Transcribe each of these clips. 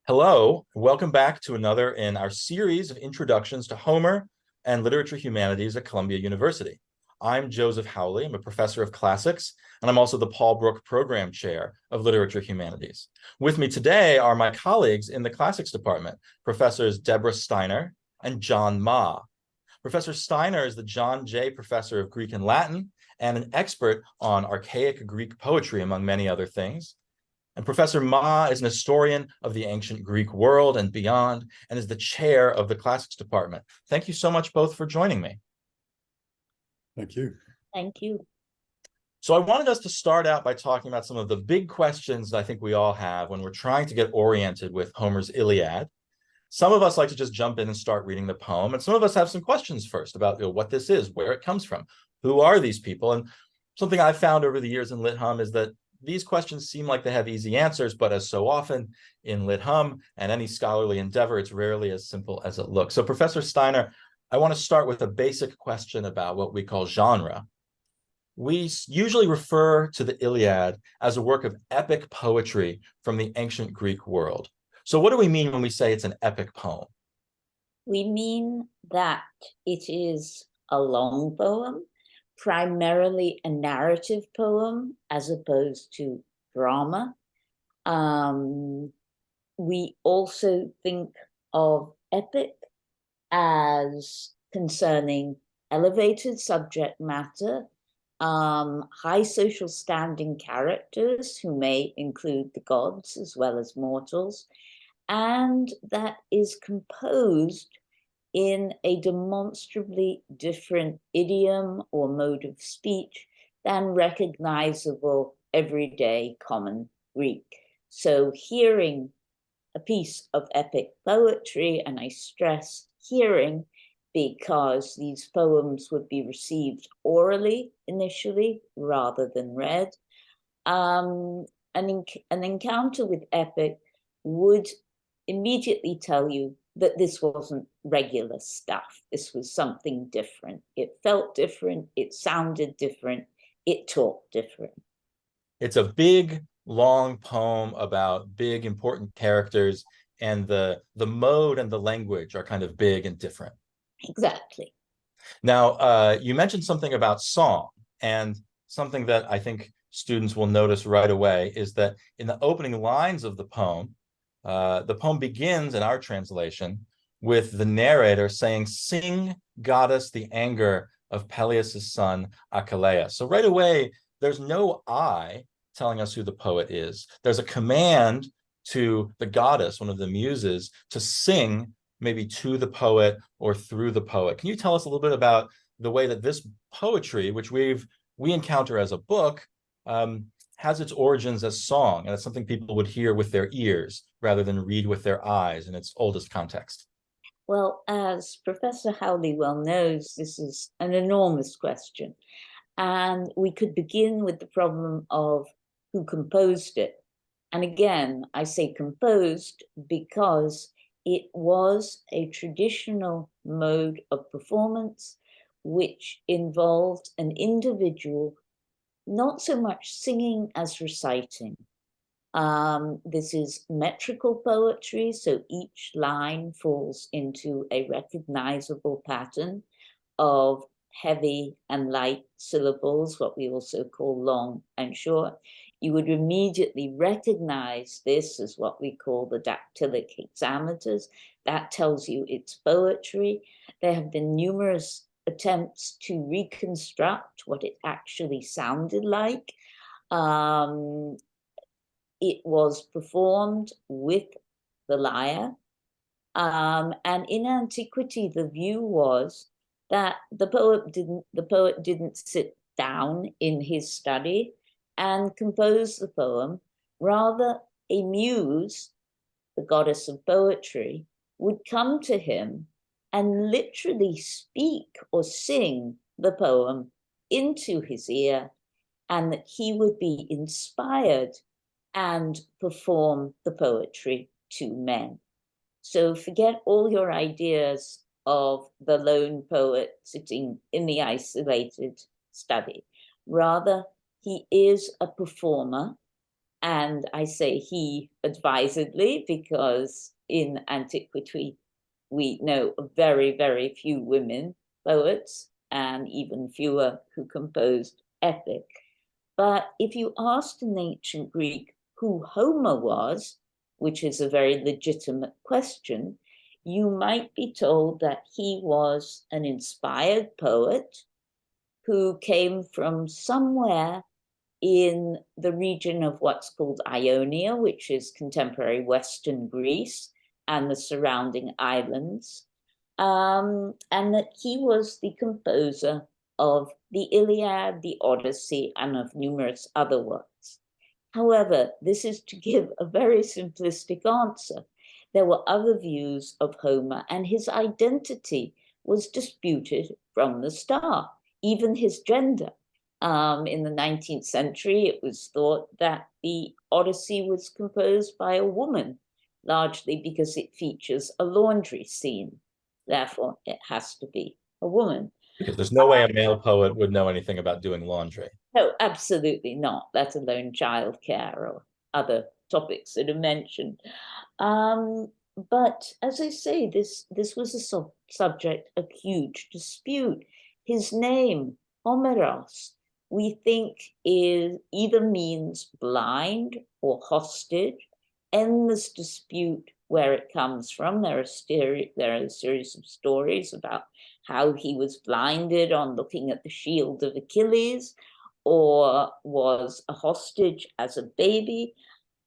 Hello, welcome back to another in our series of introductions to Homer and Literature Humanities at Columbia University. I'm Joseph Howley. I'm a professor of classics, and I'm also the Paul Brook Program Chair of Literature Humanities. With me today are my colleagues in the classics department, Professors Deborah Steiner and John Ma. Professor Steiner is the John J. Professor of Greek and Latin and an expert on archaic Greek poetry, among many other things. And Professor Ma is an historian of the ancient Greek world and beyond, and is the chair of the classics department. Thank you so much both for joining me. Thank you. Thank you. So I wanted us to start out by talking about some of the big questions that I think we all have when we're trying to get oriented with Homer's Iliad. Some of us like to just jump in and start reading the poem, and some of us have some questions first about what this is, where it comes from, who are these people? And something I've found over the years in Lit Hum is that these questions seem like they have easy answers, but as so often in Lit Hum and any scholarly endeavor, it's rarely as simple as it looks. So Professor Steiner, I want to start with a basic question about what we call genre. We usually refer to the Iliad as a work of epic poetry from the ancient Greek world. So what do we mean when we say it's an epic poem? We mean that it is a long poem, primarily a narrative poem as opposed to drama. We also think of epic as concerning elevated subject matter, high social standing characters who may include the gods as well as mortals, and that is composed in a demonstrably different idiom or mode of speech than recognizable everyday common Greek. So hearing a piece of epic poetry, and I stress hearing because these poems would be received orally initially rather than read, an encounter with epic would immediately tell you that this wasn't regular stuff. This was something different. It felt different. It sounded different. It talked different. It's a big, long poem about big, important characters, and the mode and the language are kind of big and different. Exactly. Now, you mentioned something about song, and something that I think students will notice right away is that in the opening lines of the poem begins, in our translation, with the narrator saying, "Sing, goddess, the anger of Peleus' son, Achilleus." So right away, there's no I telling us who the poet is. There's a command to the goddess, one of the muses, to sing maybe to the poet or through the poet. Can you tell us a little bit about the way that this poetry, which we encounter as a book, has its origins as song, and it's something people would hear with their ears rather than read with their eyes in its oldest context? Well, as Professor Howley well knows, this is an enormous question. And we could begin with the problem of who composed it. And again, I say composed because it was a traditional mode of performance which involved an individual not so much singing as reciting. This is metrical poetry, so each line falls into a recognizable pattern of heavy and light syllables, what we also call long and short. You would immediately recognize this as what we call the dactylic hexameters. That tells you it's poetry. There have been numerous attempts to reconstruct what it actually sounded like. It was performed with the lyre. And in antiquity, the view was that the poet didn't sit down in his study and compose the poem. Rather, a muse, the goddess of poetry, would come to him and literally speak or sing the poem into his ear, and that he would be inspired and perform the poetry to men. So forget all your ideas of the lone poet sitting in the isolated study. Rather, he is a performer And I say he advisedly because in antiquity, we know very, very few women poets and even fewer who composed epic. But if you asked in ancient Greek who Homer was, which is a very legitimate question, you might be told that he was an inspired poet who came from somewhere in the region of what's called Ionia, which is contemporary Western Greece, and the surrounding islands, and that he was the composer of the Iliad, the Odyssey, and of numerous other works. However, this is to give a very simplistic answer. There were other views of Homer, and his identity was disputed from the start, even his gender. In the 19th century, it was thought that the Odyssey was composed by a woman, largely because it features a laundry scene. Therefore, it has to be a woman. Because there's no way a male poet would know anything about doing laundry. No, absolutely not, let alone childcare or other topics that are mentioned. But as I say, this was a subject of huge dispute. His name, Homeros, we think is either means blind or hostage. Endless dispute where it comes from. There are a series of stories about how he was blinded on looking at the shield of Achilles, or was a hostage as a baby.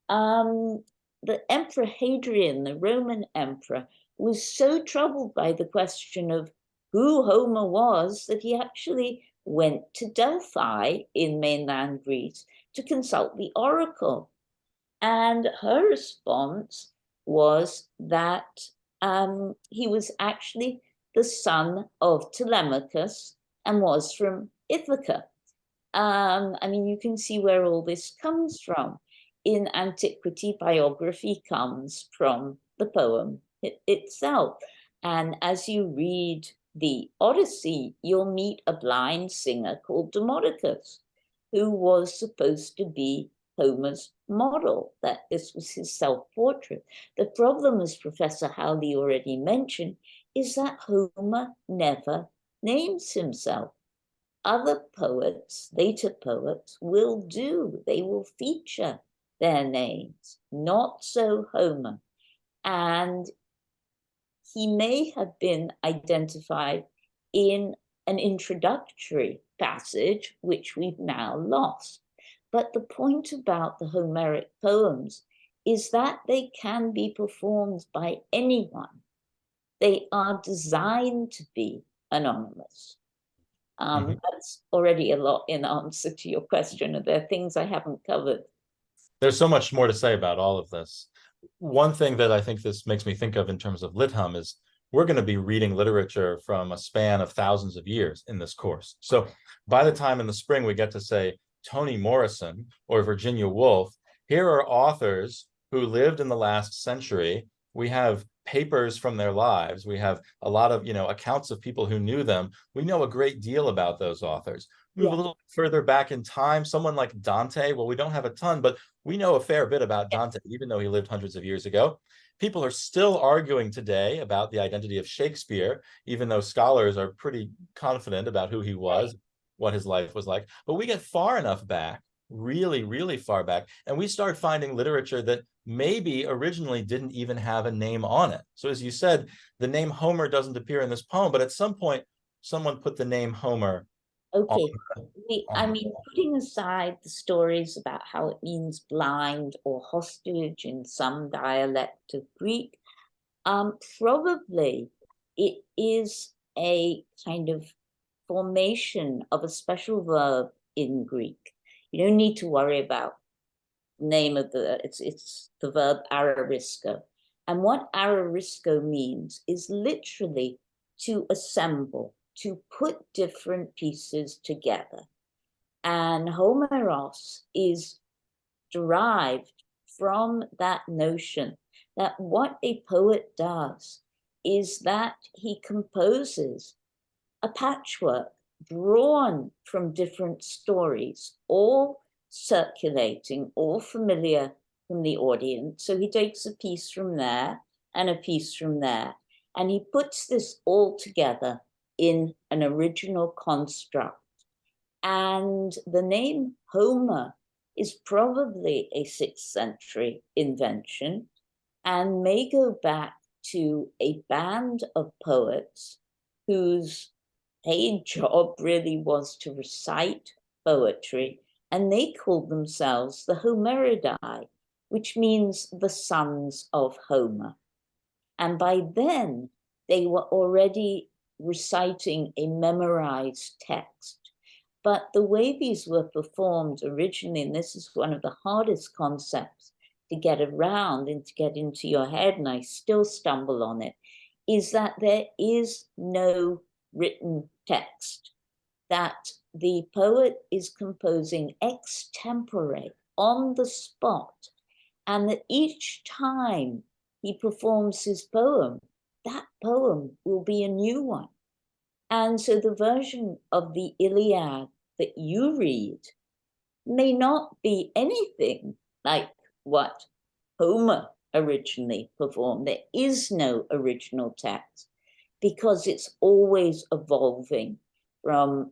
The Emperor Hadrian, the Roman emperor, was so troubled by the question of who Homer was that he actually went to Delphi in mainland Greece to consult the oracle. And her response was that he was actually the son of Telemachus and was from Ithaca. I mean, you can see where all this comes from. In antiquity, biography comes from the poem itself. And as you read the Odyssey, you'll meet a blind singer called Demodocus, who was supposed to be Homer's model, that this was his self-portrait. The problem, as Professor Howley already mentioned, is that Homer never names himself. Other poets, later poets, will do. They will feature their names, not so Homer. And he may have been identified in an introductory passage, which we've now lost. But the point about the Homeric poems is that they can be performed by anyone. They are designed to be anonymous. That's already a lot in answer to your question. Are there things I haven't covered? There's so much more to say about all of this. One thing that I think this makes me think of in terms of LitHum is we're going to be reading literature from a span of thousands of years in this course. So by the time in the spring we get to say Toni Morrison or Virginia Woolf, here are authors who lived in the last century. We have papers from their lives. We have a lot of, accounts of people who knew them. We know a great deal about those authors. Move a little further back in time, someone like Dante. Well, we don't have a ton, but we know a fair bit about Dante, even though he lived hundreds of years ago. People are still arguing today about the identity of Shakespeare, even though scholars are pretty confident about who he was, what his life was like. But we get far enough back, really, really far back, and we start finding literature that maybe originally didn't even have a name on it. So as you said, the name Homer doesn't appear in this poem, but at some point, someone put the name Homer. Okay, I mean, putting aside the stories about how it means blind or hostage in some dialect of Greek, probably it is a kind of formation of a special verb in Greek. You don't need to worry about the name of it's the verb ararisko. And what ararisko means is literally to assemble, to put different pieces together. And Homeros is derived from that notion that what a poet does is that he composes a patchwork drawn from different stories, all circulating, all familiar from the audience. So he takes a piece from there and a piece from there, and he puts this all together in an original construct. And the name Homer is probably a 6th century invention and may go back to a band of poets whose paid job really was to recite poetry, and they called themselves the Homeridae, which means the sons of Homer. And by then, they were already reciting a memorized text. But the way these were performed originally, and this is one of the hardest concepts to get around and to get into your head, and I still stumble on it, is that there is no written text, that the poet is composing extempore, on the spot, and that each time he performs his poem, that poem will be a new one. And so the version of the Iliad that you read may not be anything like what Homer originally performed. There is no original text because it's always evolving from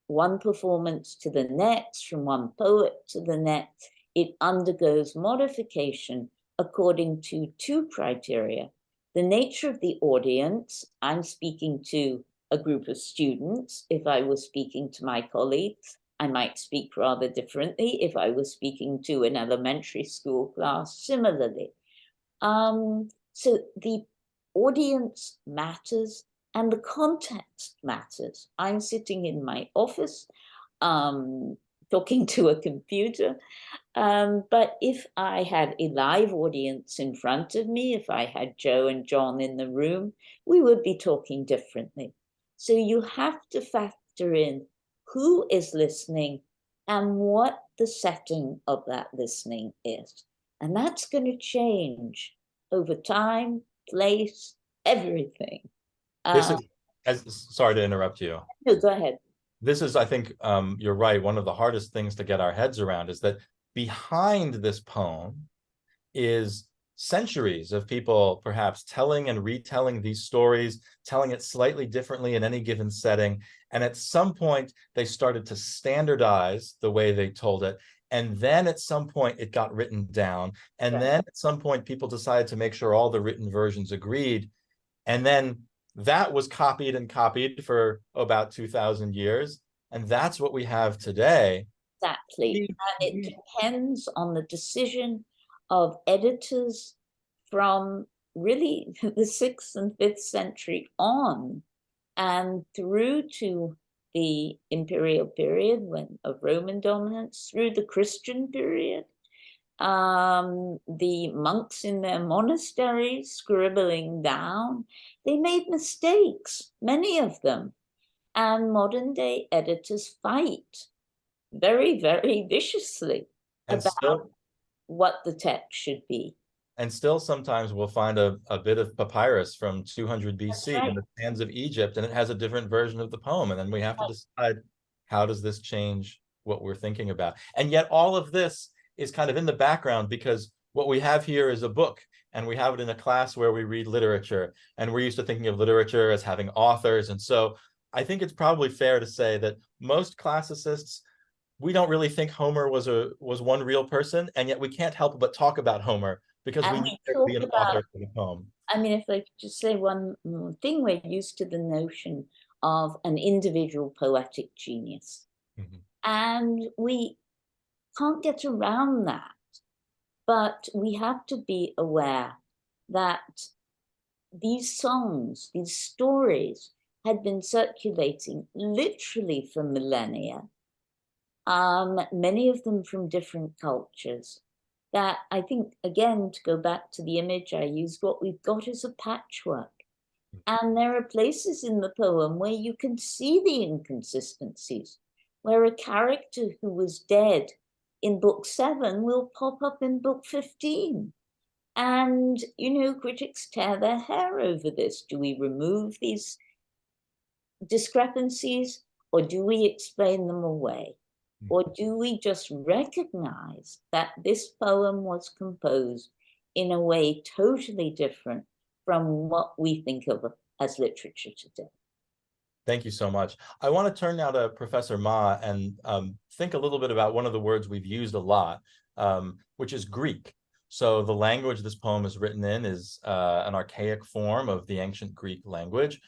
one performance to the next, from one poet to the next. It undergoes modification according to 2 criteria. The nature of the audience. I'm speaking to a group of students. If I was speaking to my colleagues, I might speak rather differently. If I was speaking to an elementary school class, similarly. So the audience matters and the context matters. I'm sitting in my office, talking to a computer. But if I had a live audience in front of me, if I had Joe and John in the room, we would be talking differently. So you have to factor in who is listening and what the setting of that listening is. And that's going to change over time, place, everything. This is, sorry to interrupt you. No, go ahead. This is, I think, you're right. One of the hardest things to get our heads around is that behind this poem is centuries of people perhaps telling and retelling these stories, telling it slightly differently in any given setting. And at some point, they started to standardize the way they told it. And then at some point, it got written down. And then at some point, people decided to make sure all the written versions agreed. And then that was copied and copied for about 2,000 years. And that's what we have today. Exactly. And it depends on the decision of editors from really the 6th and 5th century on and through to the imperial period of Roman dominance, through the Christian period. The monks in their monasteries scribbling down, they made mistakes, many of them. And modern day editors fight very, very viciously about what the text should be. And still sometimes we'll find a bit of papyrus from 200 BC in the sands of Egypt, and it has a different version of the poem. And then we have to decide, how does this change what we're thinking about? And yet all of this is kind of in the background, because what we have here is a book, and we have it in a class where we read literature, and we're used to thinking of literature as having authors. And so I think it's probably fair to say that most classicists, we don't really think Homer was one real person, and yet we can't help but talk about Homer because we need to be an author for the poem. I mean, if I could just say one more thing, we're used to the notion of an individual poetic genius. Mm-hmm. And we can't get around that. But we have to be aware that these songs, these stories, had been circulating literally for millennia, many of them from different cultures. That I think, again, to go back to the image I used, what we've got is a patchwork. And there are places in the poem where you can see the inconsistencies, where a character who was dead in book 7 will pop up in book 15. And, critics tear their hair over this. Do we remove these discrepancies or do we explain them away? Or do we just recognize that this poem was composed in a way totally different from what we think of as literature today? Thank you so much. I want to turn now to Professor Ma and think a little bit about one of the words we've used a lot, which is Greek. So the language this poem is written in is an archaic form of the ancient Greek language.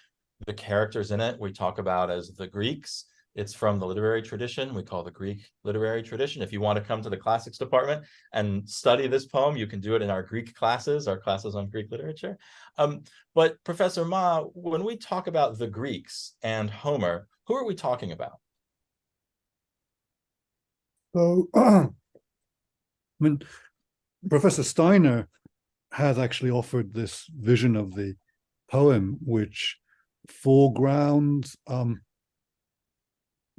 The characters in it we talk about as the Greeks. It's from the literary tradition we call the Greek literary tradition. If you want to come to the classics department and study this poem, you can do it in our Greek classes, our classes on Greek literature. But Professor Ma, when we talk about the Greeks and Homer, who are we talking about? So, I mean, Professor Steiner has actually offered this vision of the poem, which foregrounds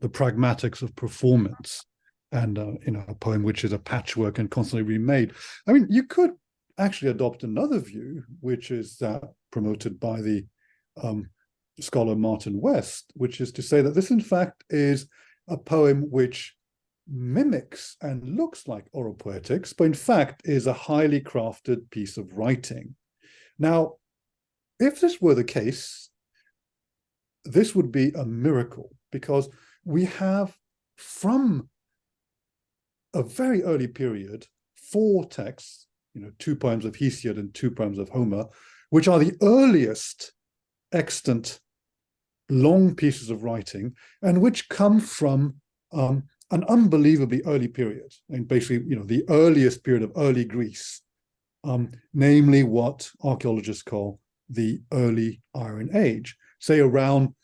the pragmatics of performance, and a poem which is a patchwork and constantly remade. I mean, you could actually adopt another view, which is that promoted by the scholar Martin West, which is to say that this, in fact, is a poem which mimics and looks like oral poetics, but in fact is a highly crafted piece of writing. Now, if this were the case, this would be a miracle, because we have, from a very early period, 4 texts, 2 poems of Hesiod and 2 poems of Homer, which are the earliest extant long pieces of writing, and which come from an unbelievably early period, and basically, the earliest period of early Greece, namely what archaeologists call the early Iron Age. Say around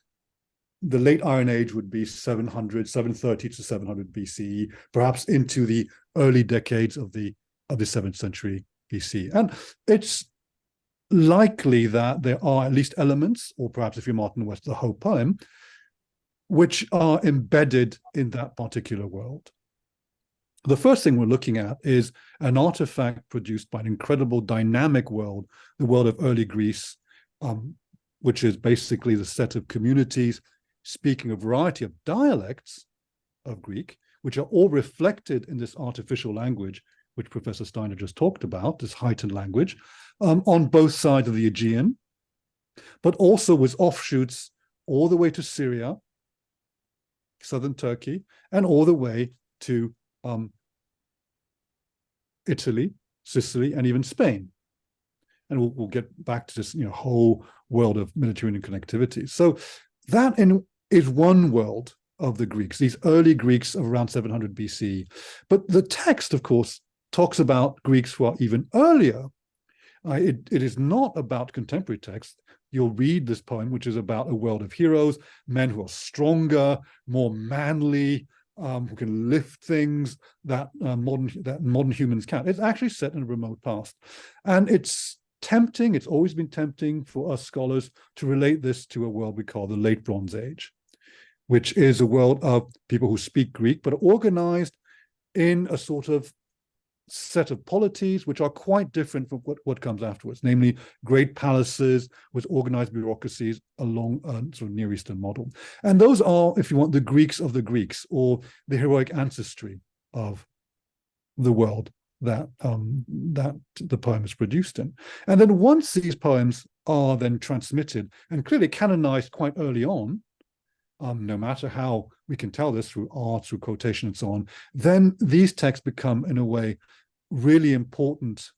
the late Iron Age would be 730 to 700 BCE, perhaps into the early decades of the 7th century BC. And it's likely that there are at least elements, or perhaps if you're Martin West, the whole poem, which are embedded in that particular world. The first thing we're looking at is an artifact produced by an incredible dynamic world, the world of early Greece, which is basically the set of communities speaking a variety of dialects of Greek, which are all reflected in this artificial language, which Professor Steiner just talked about, this heightened language, on both sides of the Aegean, but also with offshoots all the way to Syria, southern Turkey, and all the way to Italy, Sicily, and even Spain. And we'll get back to this whole world of Mediterranean connectivity. So that is one world of the Greeks, these early Greeks of around 700 BC. But the text, of course, talks about Greeks who are even earlier. It is not about contemporary text. You'll read this poem, which is about a world of heroes, men who are stronger, more manly, who can lift things that modern humans can't. It's actually set in a remote past. And it's tempting, it's always been tempting for us scholars to relate this to a world we call the Late Bronze Age, which is a world of people who speak Greek, but are organized in a sort of set of polities which are quite different from what comes afterwards, namely great palaces with organized bureaucracies along a sort of Near Eastern model. And those are, if you want, the Greeks of the Greeks, or the heroic ancestry of the world that the poem is produced in. And then once these poems are then transmitted and clearly canonized quite early on, no matter how we can tell this through art, through quotation and so on, then these texts become, in a way, really important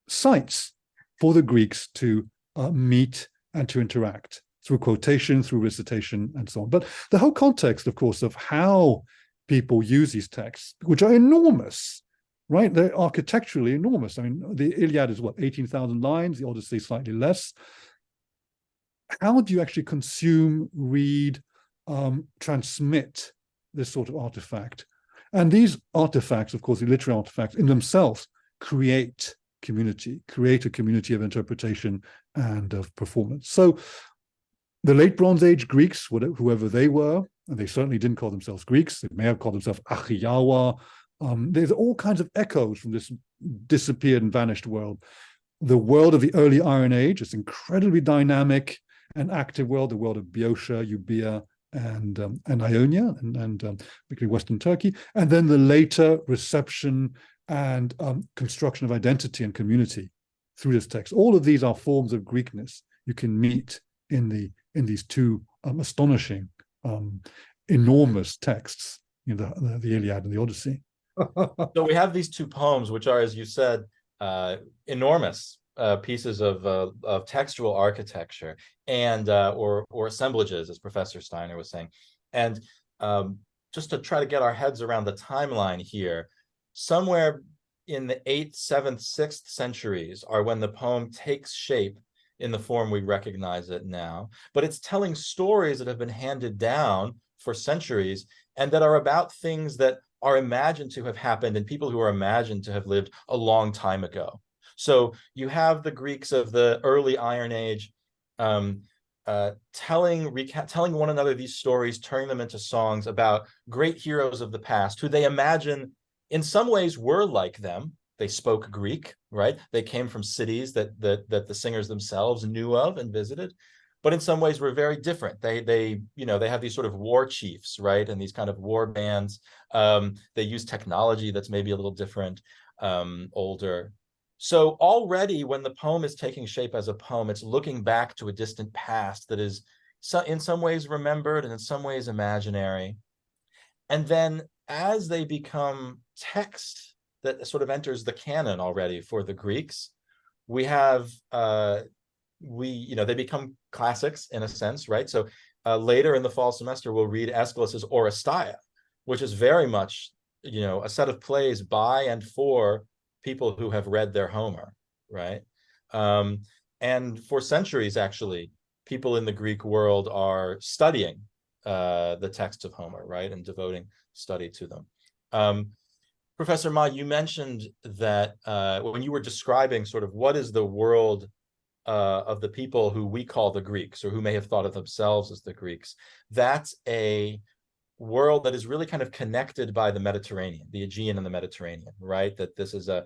sites for the Greeks to meet and to interact through quotation, through recitation, and so on. But the whole context, of course, of how people use these texts, which are enormous, right? They're architecturally enormous. I mean, the Iliad is what, 18,000 lines, the Odyssey slightly less. How do you actually consume, read, transmit this sort of artifact? And these artifacts, of course, the literary artifacts in themselves create community, create a community of interpretation and of performance. So the Late Bronze Age Greeks, whoever they were, and they certainly didn't call themselves Greeks, they may have called themselves Achiawa. There's all kinds of echoes from this disappeared and vanished world. The world of the early Iron Age is incredibly dynamic, an active world, the world of Boeotia, Euboea, and Ionia and particularly Western Turkey, and then the later reception and construction of identity and community through this text. All of these are forms of Greekness you can meet in these two astonishing, enormous texts, the Iliad and the Odyssey. So we have these two poems, which are, as you said, enormous pieces of textual architecture and or assemblages, as Professor Steiner was saying. And just to try to get our heads around the timeline here, somewhere in the 8th, 7th, 6th centuries are when the poem takes shape in the form we recognize it now. But it's telling stories that have been handed down for centuries and that are about things that are imagined to have happened and people who are imagined to have lived a long time ago. So you have the Greeks of the early Iron Age telling one another these stories, turning them into songs about great heroes of the past who they imagine in some ways were like them. They spoke Greek, right? They came from cities that the singers themselves knew of and visited, but in some ways were very different. They have these sort of war chiefs, right? And these kind of war bands. They use technology that's maybe a little different, older. So already when the poem is taking shape as a poem, it's looking back to a distant past that is in some ways remembered and in some ways imaginary. And then as they become text that sort of enters the canon already for the Greeks, we have they become classics in a sense, right? So later in the fall semester, we'll read Aeschylus's Oresteia, which is very much, a set of plays by and for people who have read their Homer, right? And for centuries, actually, people in the Greek world are studying the texts of Homer, right? And devoting study to them. Professor Ma, you mentioned that when you were describing sort of what is the world of the people who we call the Greeks, or who may have thought of themselves as the Greeks, that's a world that is really kind of connected by the Mediterranean, the Aegean and the Mediterranean, right? That this is a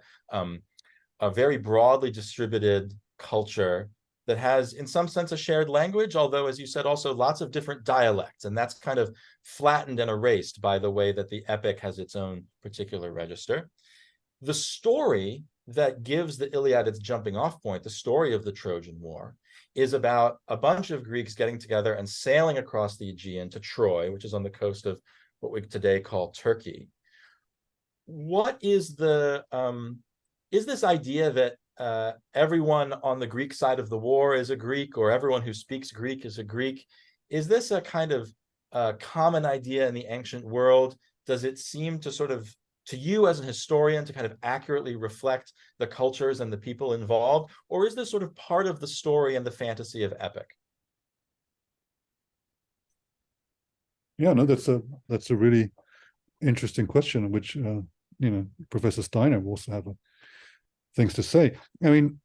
very broadly distributed culture that has, in some sense, a shared language, although, as you said, also lots of different dialects, and that's kind of flattened and erased by the way that the epic has its own particular register. The story that gives the Iliad its jumping off point, the story of the Trojan War, is about a bunch of Greeks getting together and sailing across the Aegean to Troy, which is on the coast of what we today call Turkey. What is is this idea that everyone on the Greek side of the war is a Greek, or everyone who speaks Greek is a Greek? Is this a kind of common idea in the ancient world? Does it seem to sort of, to you as an historian, to kind of accurately reflect the cultures and the people involved? Or is this sort of part of the story and the fantasy of epic? Yeah, no, that's a really interesting question, which Professor Steiner will also have things to say. I mean,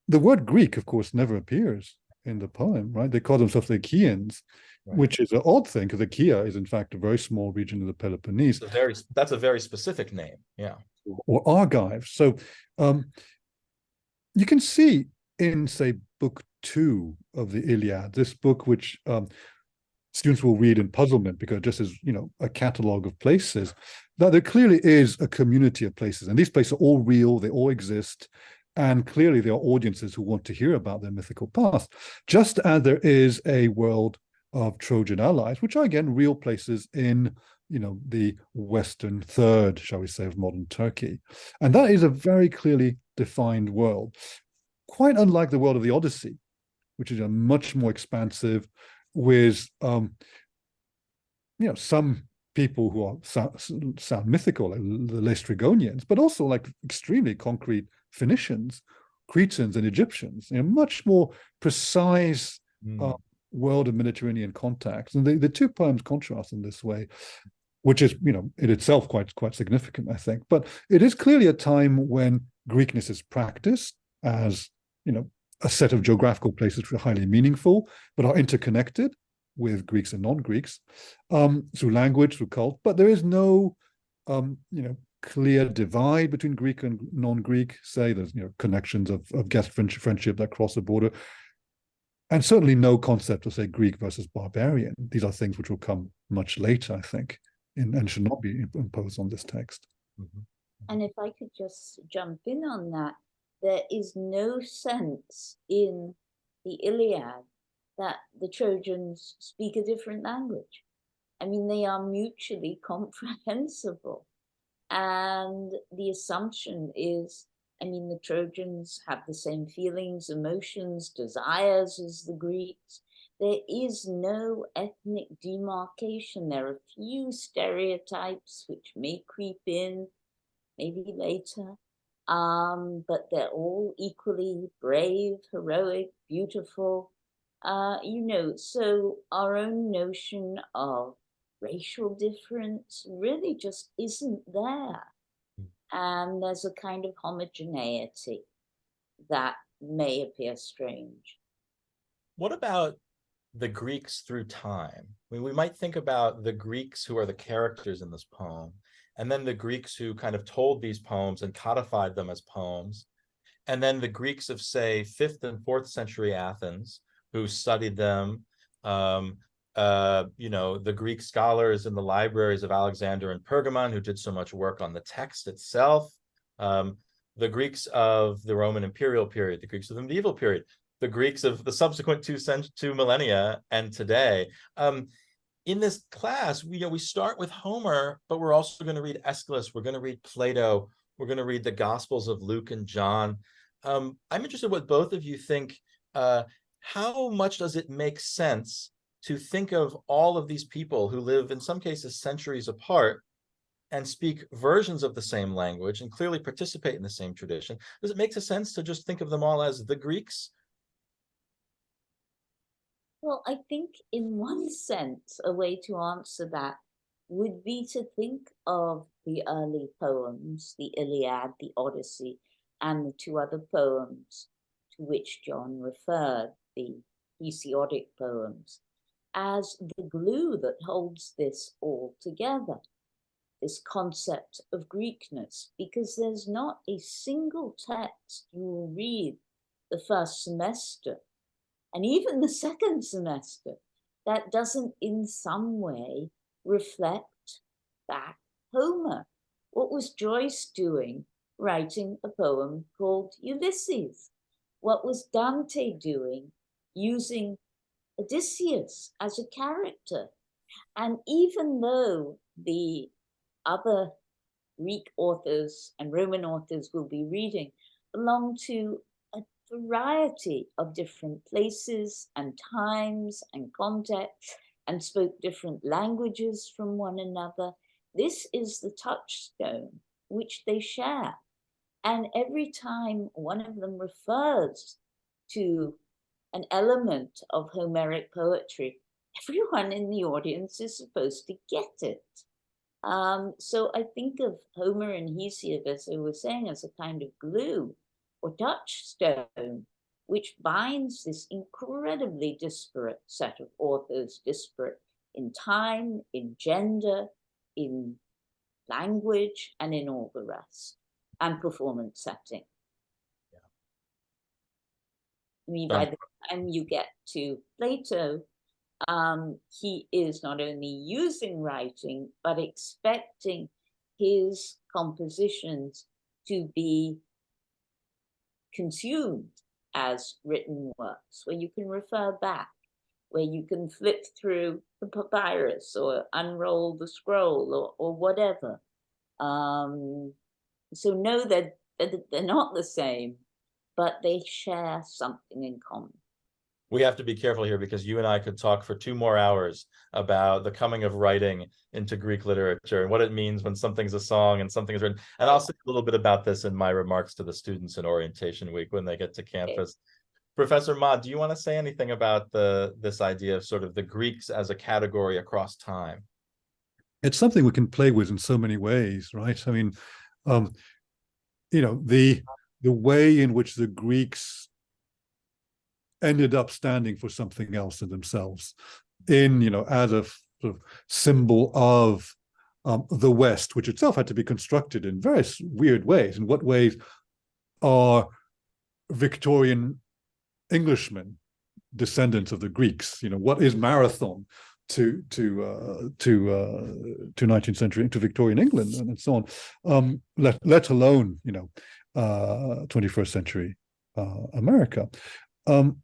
the word Greek, of course, never appears in the poem, right? They call themselves the Achaeans, right, which is an odd thing, because Achaea is in fact a very small region of the Peloponnese. That's a very specific name, yeah. Or Argives. So you can see in, say, book 2 of the Iliad, this book which students will read in puzzlement because it just is, a catalogue of places, that there clearly is a community of places. And these places are all real, they all exist. And clearly there are audiences who want to hear about their mythical past, just as there is a world of Trojan allies, which are, again, real places in, the western third, shall we say, of modern Turkey. And that is a very clearly defined world, quite unlike the world of the Odyssey, which is a much more expansive, with some people who sound mythical, like the Laestrygonians, but also like extremely concrete Phoenicians, Cretans, and Egyptians. Much more precise world of Mediterranean contacts. And the two poems contrast in this way, which is, in itself quite significant, I think. But it is clearly a time when Greekness is practiced as, a set of geographical places which are highly meaningful, but are interconnected with Greeks and non-Greeks through language, through cult. But there is no, clear divide between Greek and non-Greek. Say there's, connections of guest friendship that cross the border. and certainly no concept of, say, Greek versus barbarian. These are things which will come much later, I think, and should not be imposed on this text. Mhm. And if I could just jump in on that, there is no sense in the Iliad that the Trojans speak a different language. I mean, they are mutually comprehensible. And the assumption is, I mean, the Trojans have the same feelings, emotions, desires as the Greeks. There is no ethnic demarcation. There are few stereotypes which may creep in, maybe later, but they're all equally brave, heroic, beautiful. So our own notion of racial difference really just isn't there. And there's a kind of homogeneity that may appear strange. What about the Greeks through time? I mean, we might think about the Greeks who are the characters in this poem, and then the Greeks who kind of told these poems and codified them as poems, and then the Greeks of, say, 5th and 4th century Athens, who studied them, the Greek scholars in the libraries of Alexander and Pergamon, who did so much work on the text itself, the Greeks of the Roman imperial period, the Greeks of the medieval period, the Greeks of the subsequent two millennia and today. In this class, we start with Homer, but we're also going to read Aeschylus, we're going to read Plato, we're going to read the Gospels of Luke and John. I'm interested what both of you think. How much does it make sense to think of all of these people who live, in some cases, centuries apart and speak versions of the same language and clearly participate in the same tradition? Does it make sense to just think of them all as the Greeks? Well, I think in one sense, a way to answer that would be to think of the early poems, the Iliad, the Odyssey, and the two other poems to which John referred, the Hesiodic poems, as the glue that holds this all together, this concept of Greekness, because there's not a single text you will read the first semester, and even the second semester, that doesn't in some way reflect back Homer. What was Joyce doing writing a poem called Ulysses? What was Dante doing using Odysseus as a character? And even though the other Greek authors and Roman authors we'll be reading belong to a variety of different places and times and contexts and spoke different languages from one another, this is the touchstone which they share. And every time one of them refers to an element of Homeric poetry, everyone in the audience is supposed to get it. So I think of Homer and Hesiod, as I was saying, as a kind of glue or touchstone, which binds this incredibly disparate set of authors, disparate in time, in gender, in language, and in all the rest, and performance setting. Yeah. I mean, by the time you get to Plato, he is not only using writing, but expecting his compositions to be consumed as written works, where you can refer back, where you can flip through the papyrus or unroll the scroll or whatever. So know that they're not the same, but they share something in common. We have to be careful here because you and I could talk for 2 more hours about the coming of writing into Greek literature and what it means when something's a song and something is written. And I'll say a little bit about this in my remarks to the students in orientation week when they get to campus. Okay. Professor Ma, do you want to say anything about this idea of sort of the Greeks as a category across time? It's something we can play with in so many ways, right? I mean, the way in which the Greeks ended up standing for something else than themselves, as a sort of symbol of the West, which itself had to be constructed in various weird ways. In what ways are Victorian Englishmen descendants of the Greeks. What is marathon to 19th century, to Victorian England, and so on. Let alone 21st century America. Then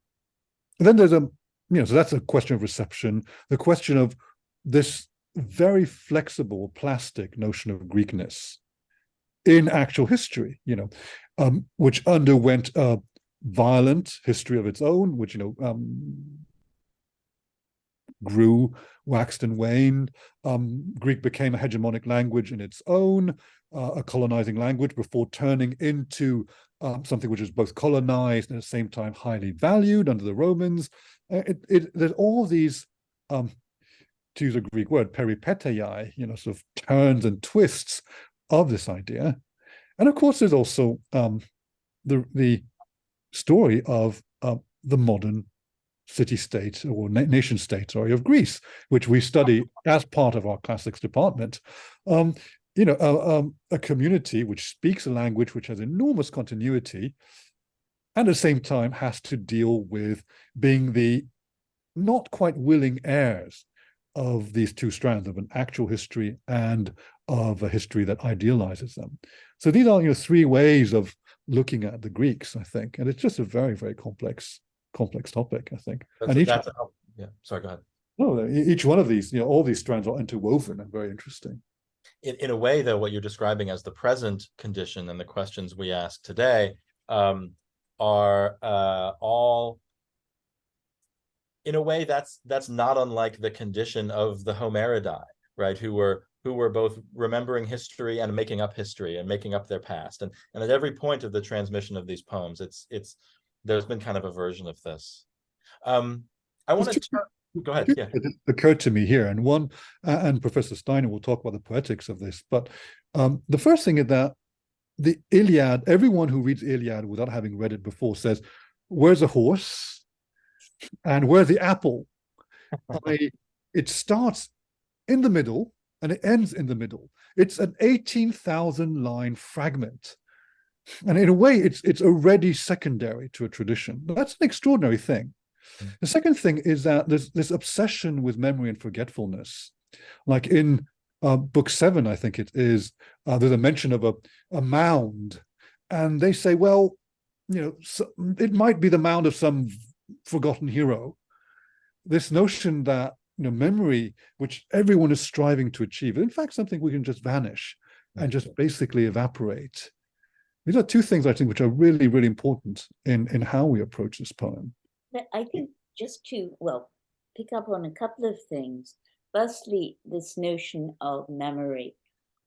there's so that's a question of reception. The question of this very flexible, plastic notion of Greekness in actual history, which underwent a violent history of its own, which grew, waxed and waned. Greek became a hegemonic language in its own, a colonizing language, before turning into something which is both colonized and at the same time highly valued under the Romans. There's all these, to use a Greek word, peripeteiai, sort of turns and twists of this idea. And of course, there's also the story of the modern city-state or nation-state story of Greece, which we study as part of our classics department. A community which speaks a language which has enormous continuity, and at the same time has to deal with being the not quite willing heirs of these two strands of an actual history and of a history that idealizes them. So these are three ways of looking at the Greeks, I think, and it's just a very, very complex topic, I think. Sorry, go ahead. No, each one of these, all these strands are interwoven and very interesting. In a way, though, what you're describing as the present condition and the questions we ask today are all, in a way, that's not unlike the condition of the Homeridae, right? Who were both remembering history and making up history and making up their past. And at every point of the transmission of these poems, there's been kind of a version of this. I want to go ahead. Yeah. It occurred to me here, and Professor Steiner will talk about the poetics of this. But the first thing is that the Iliad, everyone who reads Iliad without having read it before says, "Where's a horse? And where's the apple?" It starts in the middle and it ends in the middle. It's an 18,000 line fragment. And in a way, it's already secondary to a tradition. That's an extraordinary thing. The second thing is that there's this obsession with memory and forgetfulness. Like in book 7, I think it is, there's a mention of a mound. And they say, well, it might be the mound of some forgotten hero. This notion that memory, which everyone is striving to achieve, in fact, something we can just vanish and just basically evaporate. These are two things, I think, which are really, really important in how we approach this poem. I think just to, pick up on a couple of things. Firstly, this notion of memory.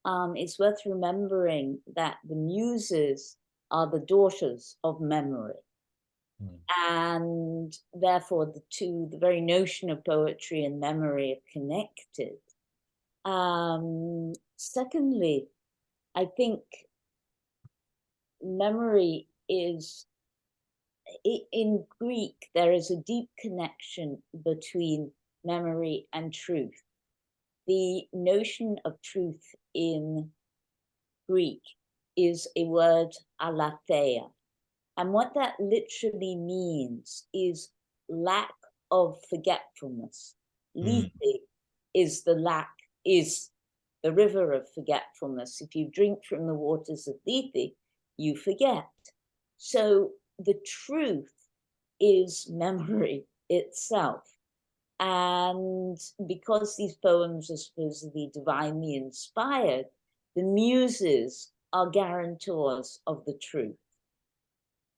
It's worth remembering that the Muses are the daughters of memory. And therefore, the very notion of poetry and memory are connected. Secondly, I think memory is, in Greek, there is a deep connection between memory and truth. The notion of truth in Greek is a word aletheia. And what that literally means is lack of forgetfulness. Lethe is the river of forgetfulness. If you drink from the waters of Lethe, you forget. So the truth is memory itself. And because these poems are supposedly divinely inspired, the Muses are guarantors of the truth.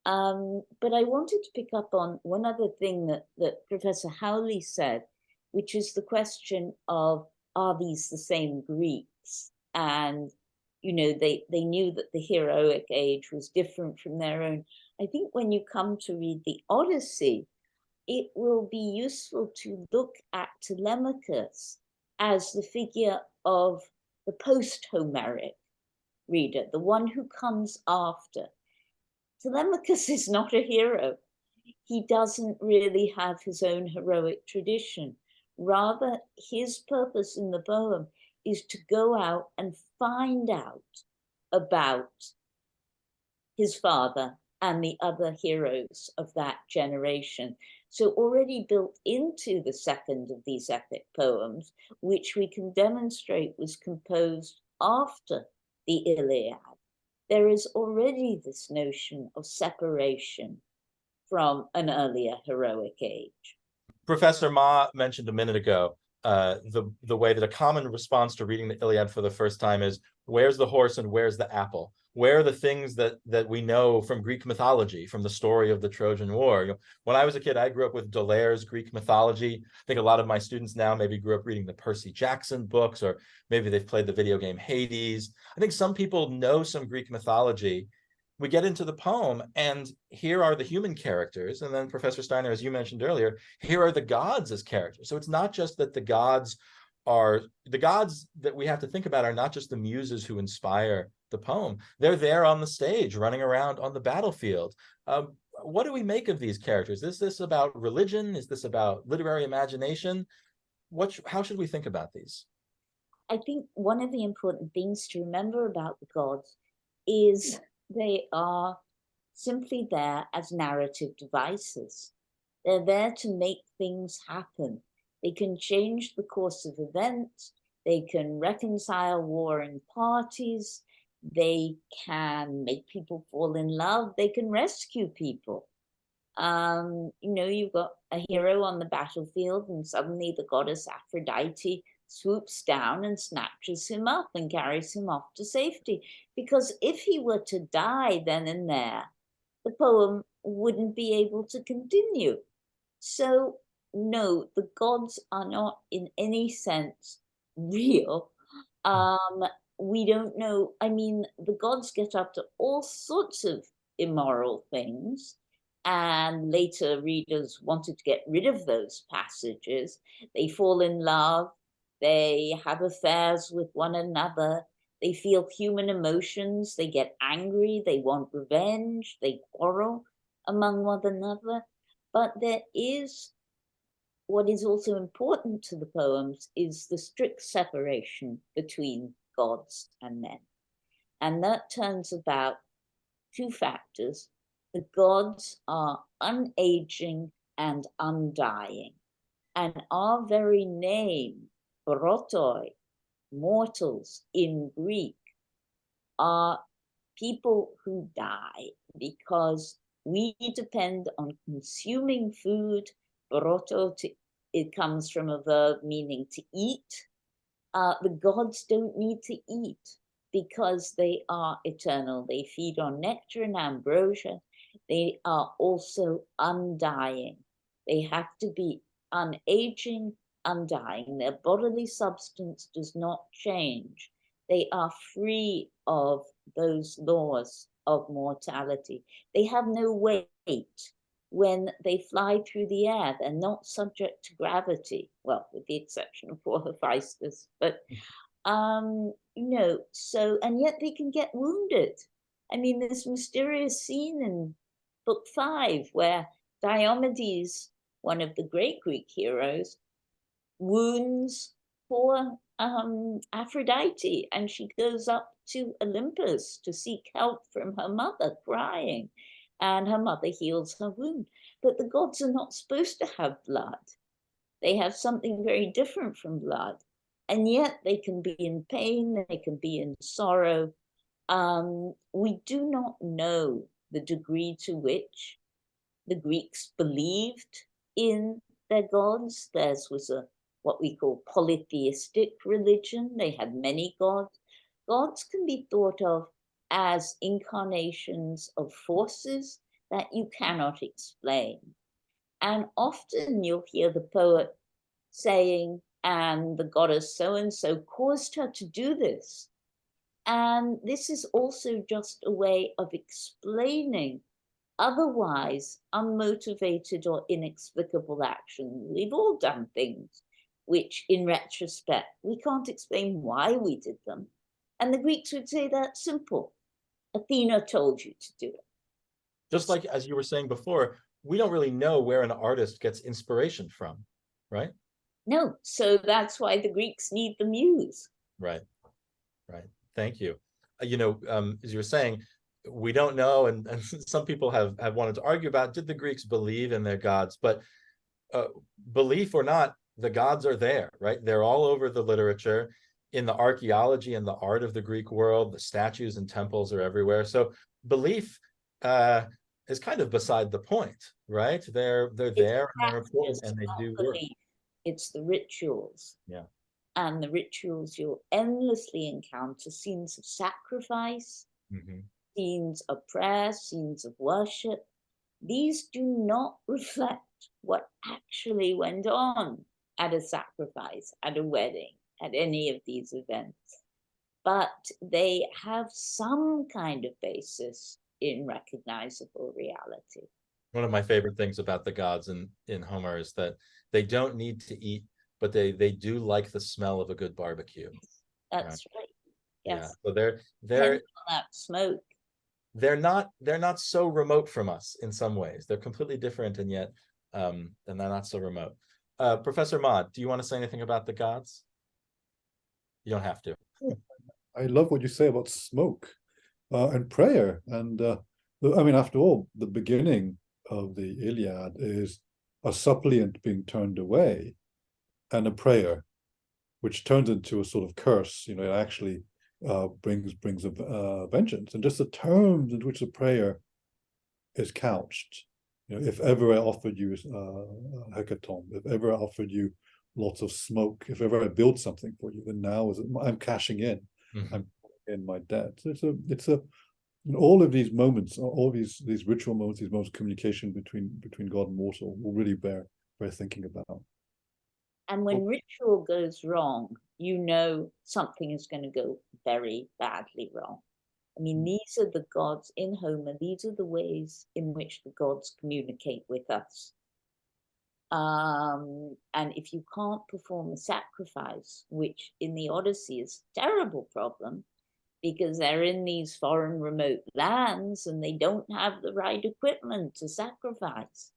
But I wanted to pick up on one other thing that Professor Howley said, which is the question of, are these the same Greeks? And, they knew that the heroic age was different from their own. I think when you come to read the Odyssey, it will be useful to look at Telemachus as the figure of the post-Homeric reader, the one who comes after. Telemachus is not a hero. He doesn't really have his own heroic tradition. Rather, his purpose in the poem is to go out and find out about his father and the other heroes of that generation. So already built into the second of these epic poems, which we can demonstrate was composed after the Iliad, there is already this notion of separation from an earlier heroic age. Professor Ma mentioned a minute ago the way that a common response to reading the Iliad for the first time is, where's the horse and where's the apple? Where are the things that we know from Greek mythology, from the story of the Trojan War? You know, when I was a kid, I grew up with D'Aulaire's Greek mythology. I think a lot of my students now maybe grew up reading the Percy Jackson books, or maybe they've played the video game Hades. I think some people know some Greek mythology. We get into the poem, and here are the human characters. And then Professor Steiner, as you mentioned earlier, here are the gods as characters. So it's not just that the gods that we have to think about are not just the muses who inspire the poem. They're there on the stage, running around on the battlefield. What do we make of these characters? Is this about religion? Is this about literary imagination? How should we think about these? I think one of the important things to remember about the gods is they are simply there as narrative devices. They're there to make things happen. They can change the course of events. They can reconcile warring parties. They can make people fall in love. They can rescue people. You've got a hero on the battlefield, and suddenly the goddess Aphrodite swoops down and snatches him up and carries him off to safety. Because if he were to die then and there, the poem wouldn't be able to continue. So no, the gods are not in any sense real. We don't know. I mean, the gods get up to all sorts of immoral things, and later readers wanted to get rid of those passages. They fall in love, they have affairs with one another, they feel human emotions, they get angry, they want revenge, they quarrel among one another. But there is, what is also important to the poems is the strict separation between gods and men. And that turns about two factors. The gods are unaging and undying. And our very name, protoi, mortals in Greek, are people who die because we depend on consuming food. Proto, it comes from a verb meaning to eat. The gods don't need to eat because they are eternal. They feed on nectar and ambrosia. They are also undying. They have to be unaging, undying. Their bodily substance does not change. They are free of those laws of mortality. They have no weight. When they fly through the air, they're not subject to gravity. Well, with the exception of poor Hephaestus, but so, and yet they can get wounded. I mean, this mysterious scene in book 5 where Diomedes, one of the great Greek heroes, wounds poor Aphrodite, and she goes up to Olympus to seek help from her mother, crying, and her mother heals her wound. But the gods are not supposed to have blood. They have something very different from blood. And yet they can be in pain, they can be in sorrow. We do not know the degree to which the Greeks believed in their gods. Theirs was what we call polytheistic religion. They had many gods. Gods can be thought of as incarnations of forces that you cannot explain. And often you'll hear the poet saying, and the goddess so-and-so caused her to do this. And this is also just a way of explaining otherwise unmotivated or inexplicable action. We've all done things which, in retrospect, we can't explain why we did them. And the Greeks would say that's simple. Athena told you to do it. Just like, as you were saying before, we don't really know where an artist gets inspiration from, right? No, so that's why the Greeks need the Muse. Right. Thank you. As you were saying, we don't know, and some people have wanted to argue about, did the Greeks believe in their gods? But belief or not, the gods are there, right? They're all over the literature, in the archaeology and the art of the Greek world. The statues and temples are everywhere. So belief is kind of beside the point, right? They're there and they're important and they do work. It's the rituals. Yeah. And the rituals, you'll endlessly encounter scenes of sacrifice, scenes of prayer, scenes of worship. These do not reflect what actually went on at a sacrifice, at a wedding, at any of these events. But they have some kind of basis in recognizable reality. One of my favorite things about the gods in Homer is that they don't need to eat, but they do like the smell of a good barbecue. That's right. Yes. Yeah. So they're that smoke. They're not so remote from us in some ways. They're completely different, and yet and they're not so remote. Professor Maud, do you want to say anything about the gods? You don't have to. I love what you say about smoke and prayer. And I mean, after all, the beginning of the Iliad is a suppliant being turned away and a prayer, which turns into a sort of curse. You know, it actually brings a vengeance. And just the terms in which the prayer is couched. You know, if ever I offered you a hecatomb, if ever I offered you lots of smoke, if ever I built something for you, then now I'm cashing in. I'm in my debt. So it's a all of these moments, all these ritual moments, these moments of communication between God and mortal will really bear thinking about. And when ritual goes wrong, you know something is going to go very badly wrong. I mean, these are the gods in Homer. These are the ways in which the gods communicate with us. And if you can't perform a sacrifice, which in the Odyssey is a terrible problem, because they're in these foreign remote lands and they don't have the right equipment to sacrifice.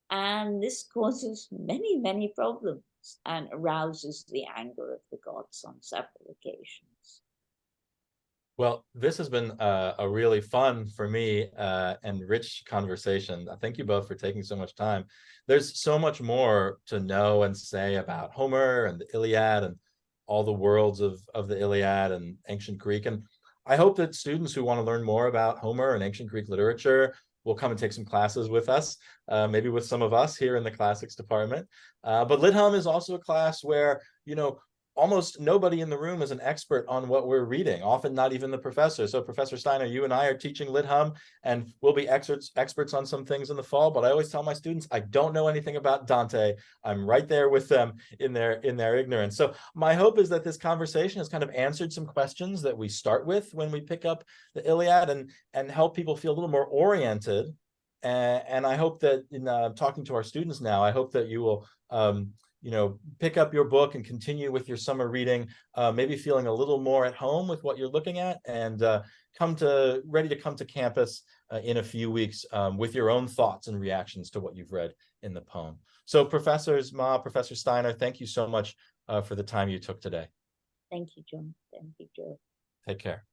And this causes many, many problems and arouses the anger of the gods on several occasions. Well, this has been a really fun for me and rich conversation. Thank you both for taking so much time. There's so much more to know and say about Homer and the Iliad and all the worlds of the Iliad and ancient Greek. And I hope that students who want to learn more about Homer and ancient Greek literature will come and take some classes with us, maybe with some of us here in the classics department. But Lit Hum is also a class where, you know, almost nobody in the room is an expert on what we're reading, often not even the professor. So Professor Steiner, you and I are teaching Lit Hum, and we'll be experts on some things in the fall, but I always tell my students, I don't know anything about Dante. I'm right there with them in their ignorance. So my hope is that this conversation has kind of answered some questions that we start with when we pick up the Iliad and help people feel a little more oriented. And I hope that in talking to our students now, I hope that you will you know, pick up your book and continue with your summer reading, maybe feeling a little more at home with what you're looking at, and ready to come to campus in a few weeks with your own thoughts and reactions to what you've read in the poem. So Professor Steiner, thank you so much for the time you took today. Thank you, John. Thank you, Joe. Take care.